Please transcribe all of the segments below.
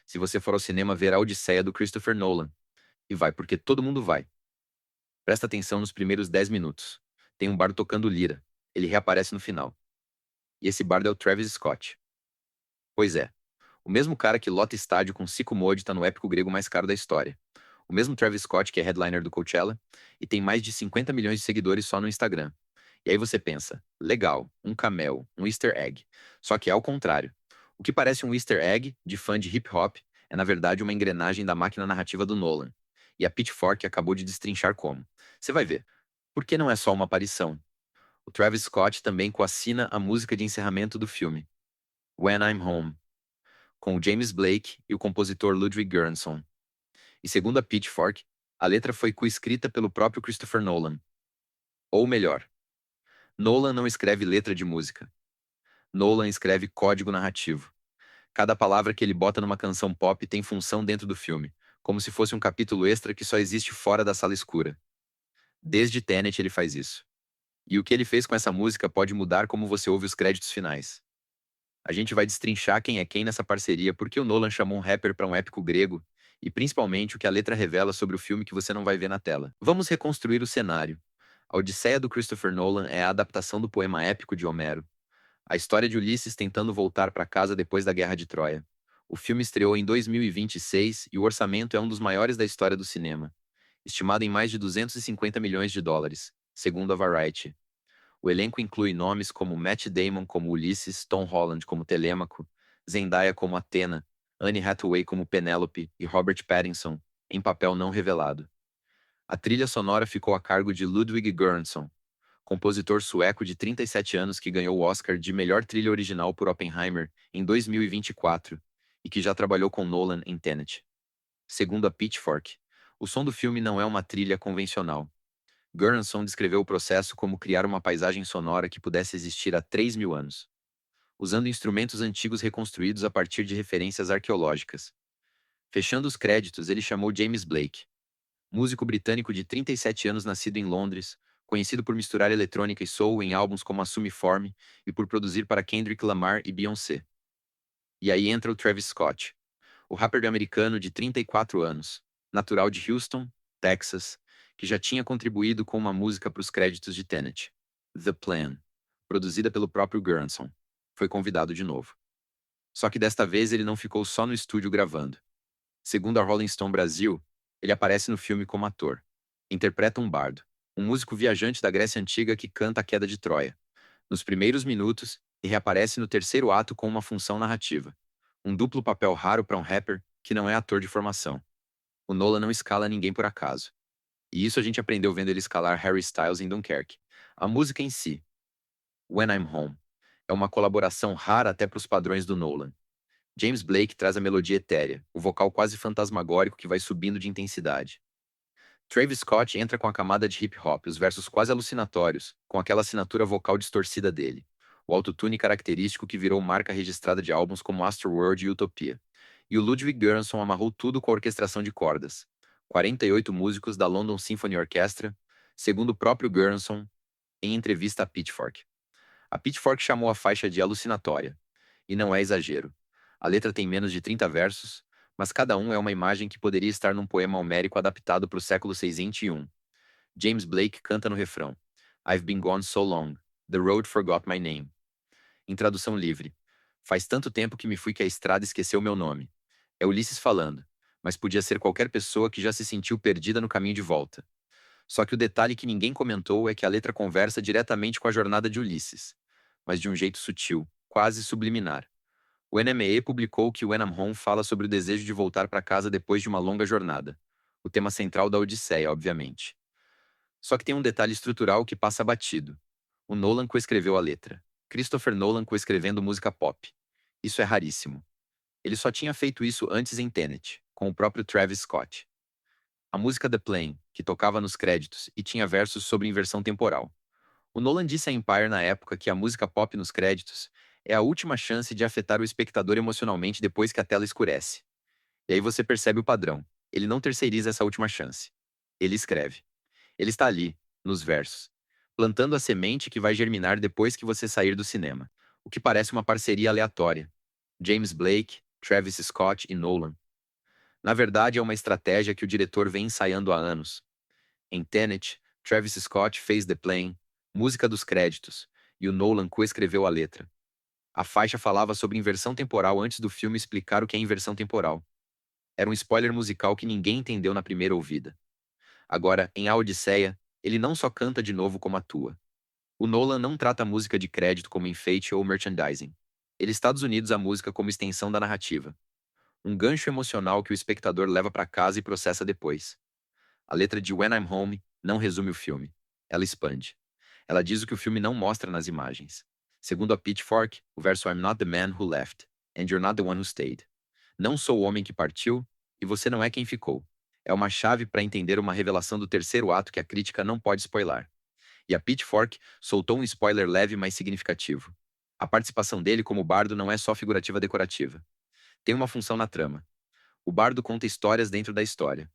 se você for ao cinema ver a Odisseia do Christopher Nolan. E vai porque todo mundo vai. Presta atenção nos primeiros 10 minutos. Tem um bardo tocando lira. Ele reaparece no final. E esse bardo é o Travis Scott. Pois é. O mesmo cara que lota estádio com Sicko Mode tá no épico grego mais caro da história. O mesmo Travis Scott que é headliner do Coachella e tem mais de 50 milhões de seguidores só no Instagram. E aí você pensa, legal, um camel, um easter egg. Só que é ao contrário. O que parece um easter egg de fã de hip hop é na verdade uma engrenagem da máquina narrativa do Nolan. E a Pitchfork acabou de destrinchar como. Você vai ver. Por que não é só uma aparição? O Travis Scott também coassina a música de encerramento do filme, When I'm Home, com o James Blake e o compositor Ludwig Göransson. E segundo a Pitchfork, a letra foi coescrita pelo próprio Christopher Nolan. Ou melhor, Nolan não escreve letra de música. Nolan escreve código narrativo. Cada palavra que ele bota numa canção pop tem função dentro do filme, como se fosse um capítulo extra que só existe fora da sala escura. Desde Tenet ele faz isso. E o que ele fez com essa música pode mudar como você ouve os créditos finais. A gente vai destrinchar quem é quem nessa parceria, porque o Nolan chamou um rapper para um épico grego, e principalmente o que a letra revela sobre o filme que você não vai ver na tela. Vamos reconstruir o cenário. A Odisseia do Christopher Nolan é a adaptação do poema épico de Homero. A história de Ulisses tentando voltar para casa depois da Guerra de Troia. O filme estreou em 2026 e o orçamento é um dos maiores da história do cinema, estimado em mais de 250 milhões de dólares, segundo a Variety. O elenco inclui nomes como Matt Damon como Ulisses, Tom Holland como Telêmaco, Zendaya como Athena, Anne Hathaway como Penélope e Robert Pattinson, em papel não revelado. A trilha sonora ficou a cargo de Ludwig Göransson, compositor sueco de 37 anos que ganhou o Oscar de melhor trilha original por Oppenheimer em 2024 e que já trabalhou com Nolan em Tenet. Segundo a Pitchfork, o som do filme não é uma trilha convencional. Göransson descreveu o processo como criar uma paisagem sonora que pudesse existir há 3.000 anos, usando instrumentos antigos reconstruídos a partir de referências arqueológicas. Fechando os créditos, ele chamou James Blake, músico britânico de 37 anos nascido em Londres, conhecido por misturar eletrônica e soul em álbuns como Assume e por produzir para Kendrick Lamar e Beyoncé. E aí entra o Travis Scott, o rapper americano de 34 anos, natural de Houston, Texas, que já tinha contribuído com uma música para os créditos de Tenet, The Plan, produzida pelo próprio Göransson. Foi convidado de novo. Só que desta vez ele não ficou só no estúdio gravando. Segundo a Rolling Stone Brasil, ele aparece no filme como ator. Interpreta um bardo, um músico viajante da Grécia Antiga que canta a queda de Troia. Nos primeiros minutos, e reaparece no terceiro ato com uma função narrativa. Um duplo papel raro para um rapper que não é ator de formação. O Nolan não escala ninguém por acaso. E isso a gente aprendeu vendo ele escalar Harry Styles em Dunkirk. A música em si, When I'm Home, é uma colaboração rara até para os padrões do Nolan. James Blake traz a melodia etérea, o vocal quase fantasmagórico que vai subindo de intensidade. Travis Scott entra com a camada de hip hop, os versos quase alucinatórios, com aquela assinatura vocal distorcida dele. O autotune característico que virou marca registrada de álbuns como Astroworld e Utopia. E o Ludwig Göransson amarrou tudo com a orquestração de cordas. 48 músicos da London Symphony Orchestra, segundo o próprio Göransson, em entrevista à Pitchfork. A Pitchfork chamou a faixa de alucinatória. E não é exagero. A letra tem menos de 30 versos, mas cada um é uma imagem que poderia estar num poema homérico adaptado para o século VI. James Blake canta no refrão: I've been gone so long, the road forgot my name. Em tradução livre: faz tanto tempo que me fui que a estrada esqueceu meu nome. É Ulisses falando, mas podia ser qualquer pessoa que já se sentiu perdida no caminho de volta. Só que o detalhe que ninguém comentou é que a letra conversa diretamente com a jornada de Ulisses, mas de um jeito sutil, quase subliminar. O NME publicou que o When I'm Home fala sobre o desejo de voltar para casa depois de uma longa jornada. O tema central da Odisseia, obviamente. Só que tem um detalhe estrutural que passa batido. O Nolan coescreveu a letra. Christopher Nolan coescrevendo música pop. Isso é raríssimo. Ele só tinha feito isso antes em Tenet, com o próprio Travis Scott. A música The Plane, que tocava nos créditos e tinha versos sobre inversão temporal. O Nolan disse a Empire na época que a música pop nos créditos é a última chance de afetar o espectador emocionalmente depois que a tela escurece. E aí você percebe o padrão. Ele não terceiriza essa última chance. Ele escreve. Ele está ali, nos versos, plantando a semente que vai germinar depois que você sair do cinema. O que parece uma parceria aleatória. James Blake, Travis Scott e Nolan. Na verdade, é uma estratégia que o diretor vem ensaiando há anos. Em Tenet, Travis Scott fez The Plane, música dos créditos, e o Nolan coescreveu a letra. A faixa falava sobre inversão temporal antes do filme explicar o que é inversão temporal. Era um spoiler musical que ninguém entendeu na primeira ouvida. Agora, em A Odisseia, ele não só canta de novo como atua. O Nolan não trata a música de crédito como enfeite ou merchandising. Ele está dos Unidos a música como extensão da narrativa. Um gancho emocional que o espectador leva para casa e processa depois. A letra de When I'm Home não resume o filme. Ela expande. Ela diz o que o filme não mostra nas imagens. Segundo a Pitchfork, o verso I'm not the man who left, and you're not the one who stayed. Não sou o homem que partiu, e você não é quem ficou. É uma chave para entender uma revelação do terceiro ato que a crítica não pode spoiler. E a Pitchfork soltou um spoiler leve mas significativo. A participação dele como bardo não é só figurativa decorativa. Tem uma função na trama. O bardo conta histórias dentro da história.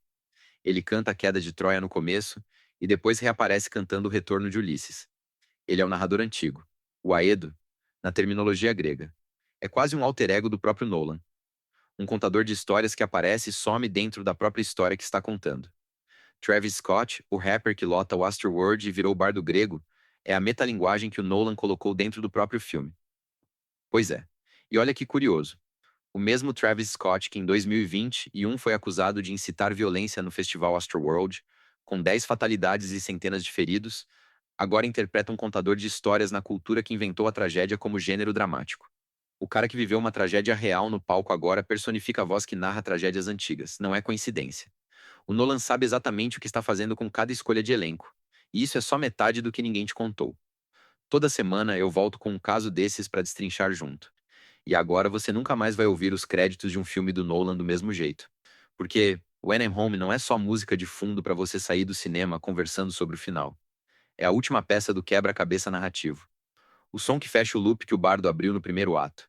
Ele canta a queda de Troia no começo e depois reaparece cantando o retorno de Ulisses. Ele é o narrador antigo, o Aedo, na terminologia grega. É quase um alter ego do próprio Nolan. Um contador de histórias que aparece e some dentro da própria história que está contando. Travis Scott, o rapper que lota o Astroworld e virou bardo grego, é a metalinguagem que o Nolan colocou dentro do próprio filme. Pois é. E olha que curioso. O mesmo Travis Scott que em 2021 foi acusado de incitar violência no festival Astroworld, com 10 fatalidades e centenas de feridos, agora interpreta um contador de histórias na cultura que inventou a tragédia como gênero dramático. O cara que viveu uma tragédia real no palco agora personifica a voz que narra tragédias antigas. Não é coincidência. O Nolan sabe exatamente o que está fazendo com cada escolha de elenco. E isso é só metade do que ninguém te contou. Toda semana eu volto com um caso desses para destrinchar junto. E agora você nunca mais vai ouvir os créditos de um filme do Nolan do mesmo jeito. Porque When I'm Home não é só música de fundo para você sair do cinema conversando sobre o final. É a última peça do quebra-cabeça narrativo. O som que fecha o loop que o bardo abriu no primeiro ato.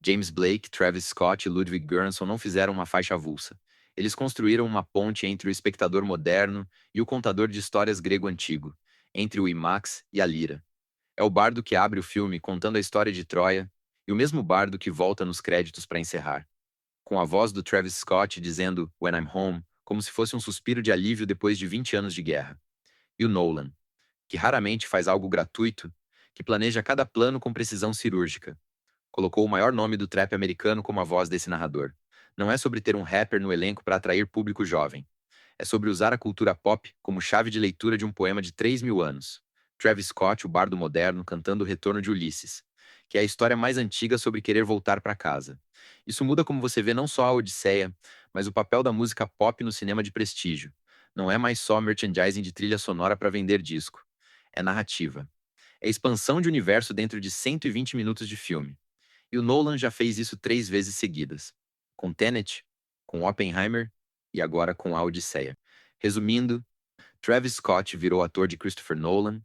James Blake, Travis Scott e Ludwig Göransson não fizeram uma faixa avulsa. Eles construíram uma ponte entre o espectador moderno e o contador de histórias grego antigo, entre o IMAX e a lira. É o bardo que abre o filme contando a história de Troia, e o mesmo bardo que volta nos créditos para encerrar. Com a voz do Travis Scott dizendo When I'm Home, como se fosse um suspiro de alívio depois de 20 anos de guerra. E o Nolan, que raramente faz algo gratuito, que planeja cada plano com precisão cirúrgica. Colocou o maior nome do trap americano como a voz desse narrador. Não é sobre ter um rapper no elenco para atrair público jovem. É sobre usar a cultura pop como chave de leitura de um poema de 3.000 anos. Travis Scott, o bardo moderno, cantando o retorno de Ulisses, que é a história mais antiga sobre querer voltar para casa. Isso muda como você vê não só a Odisseia, mas o papel da música pop no cinema de prestígio. Não é mais só merchandising de trilha sonora para vender disco. É narrativa. É expansão de universo dentro de 120 minutos de filme. E o Nolan já fez isso 3 vezes seguidas. Com Tenet, com Oppenheimer e agora com A Odisseia. Resumindo, Travis Scott virou ator de Christopher Nolan,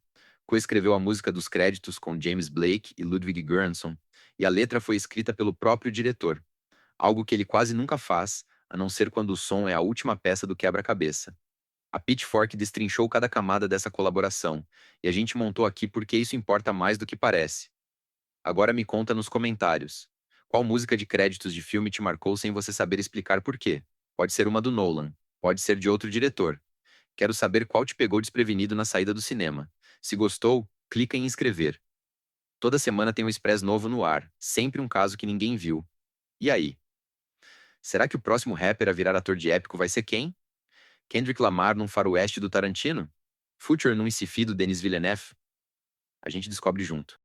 coescreveu a música dos créditos com James Blake e Ludwig Göransson, e a letra foi escrita pelo próprio diretor, algo que ele quase nunca faz, a não ser quando o som é a última peça do quebra-cabeça. A Pitchfork destrinchou cada camada dessa colaboração, e a gente montou aqui porque isso importa mais do que parece. Agora me conta nos comentários. Qual música de créditos de filme te marcou sem você saber explicar por quê? Pode ser uma do Nolan, pode ser de outro diretor. Quero saber qual te pegou desprevenido na saída do cinema. Se gostou, clica em inscrever. Toda semana tem um Express novo no ar, sempre um caso que ninguém viu. E aí? Será que o próximo rapper a virar ator de épico vai ser quem? Kendrick Lamar num faroeste do Tarantino? Future num sci-fi do Denis Villeneuve? A gente descobre junto.